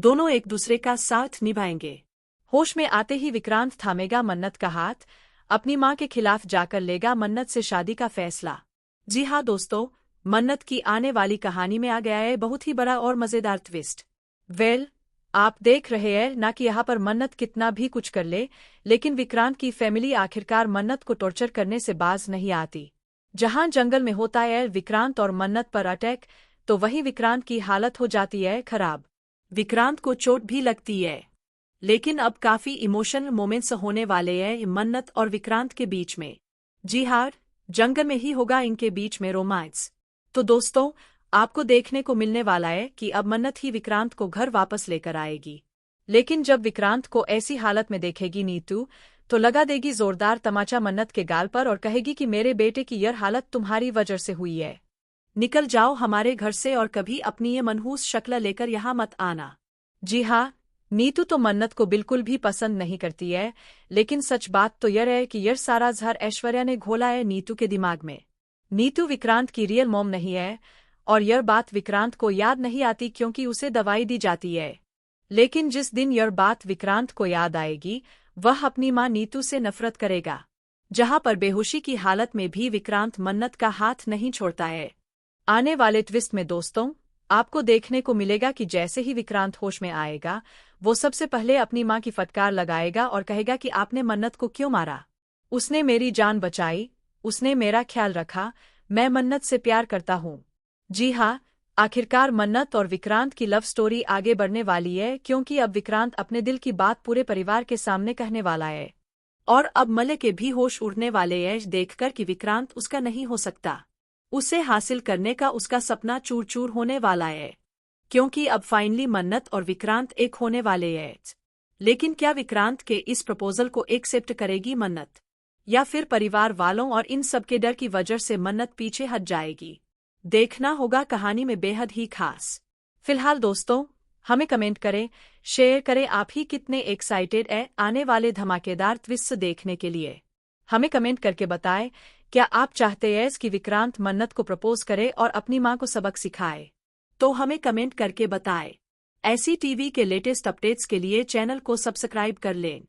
दोनों एक दूसरे का साथ निभाएंगे। होश में आते ही विक्रांत थामेगा मन्नत का हाथ, अपनी मां के खिलाफ जाकर लेगा मन्नत से शादी का फैसला। जी हाँ दोस्तों, मन्नत की आने वाली कहानी में आ गया है बहुत ही बड़ा और मजेदार ट्विस्ट। आप देख रहे हैं ना कि यहाँ पर मन्नत कितना भी कुछ कर ले, लेकिन विक्रांत की फैमिली आखिरकार मन्नत को टॉर्चर करने से बाज नहीं आती। जहां जंगल में होता है विक्रांत और मन्नत पर अटैक, तो वहीं विक्रांत की हालत हो जाती है खराब। विक्रांत को चोट भी लगती है, लेकिन अब काफी इमोशनल मोमेंट्स होने वाले हैं मन्नत और विक्रांत के बीच में। जी हाँ, जंगल में ही होगा इनके बीच में रोमांस। तो दोस्तों, आपको देखने को मिलने वाला है कि अब मन्नत ही विक्रांत को घर वापस लेकर आएगी। लेकिन जब विक्रांत को ऐसी हालत में देखेगी नीतू, तो लगा देगी जोरदार तमाचा मन्नत के गाल पर और कहेगी कि मेरे बेटे की यह हालत तुम्हारी वजह से हुई है। निकल जाओ हमारे घर से और कभी अपनी ये मनहूस शक्ल लेकर यहाँ मत आना। जी हाँ, नीतू तो मन्नत को बिल्कुल भी पसंद नहीं करती है, लेकिन सच बात तो यह है कि यह सारा जहर ऐश्वर्या ने घोला है नीतू के दिमाग में। नीतू विक्रांत की रियल मॉम नहीं है, और यह बात विक्रांत को याद नहीं आती क्योंकि उसे दवाई दी जाती है। लेकिन जिस दिन यह बात विक्रांत को याद आएगी, वह अपनी मां नीतू से नफरत करेगा। जहां पर बेहोशी की हालत में भी विक्रांत मन्नत का हाथ नहीं छोड़ता है। आने वाले ट्विस्ट में दोस्तों, आपको देखने को मिलेगा कि जैसे ही विक्रांत होश में आएगा, वो सबसे पहले अपनी मां की फटकार लगाएगा और कहेगा कि आपने मन्नत को क्यों मारा? उसने मेरी जान बचाई, उसने मेरा ख्याल रखा, मैं मन्नत से प्यार करता हूँ। जी हाँ, आखिरकार मन्नत और विक्रांत की लव स्टोरी आगे बढ़ने वाली है क्योंकि अब विक्रांत अपने दिल की बात पूरे परिवार के सामने कहने वाला है। और अब मले के भी होश उड़ने वाले हैं देखकर कि विक्रांत उसका नहीं हो सकता। उसे हासिल करने का उसका सपना चूर चूर होने वाला है, क्योंकि अब फाइनली मन्नत और विक्रांत एक होने वाले हैं। लेकिन क्या विक्रांत के इस प्रपोजल को एक्सेप्ट करेगी मन्नत, या फिर परिवार वालों और इन सब के डर की वजह से मन्नत पीछे हट जाएगी? देखना होगा कहानी में बेहद ही खास। फिलहाल दोस्तों, हमें कमेंट करें, शेयर करें आप ही कितने एक्साइटेड है आने वाले धमाकेदार ट्विस्ट देखने के लिए। हमें कमेंट करके बताएं, क्या आप चाहते हैं कि विक्रांत मन्नत को प्रपोज करे और अपनी मां को सबक सिखाए? तो हमें कमेंट करके बताएं। ऐसी टीवी के लेटेस्ट अपडेट्स के लिए चैनल को सब्सक्राइब कर लें।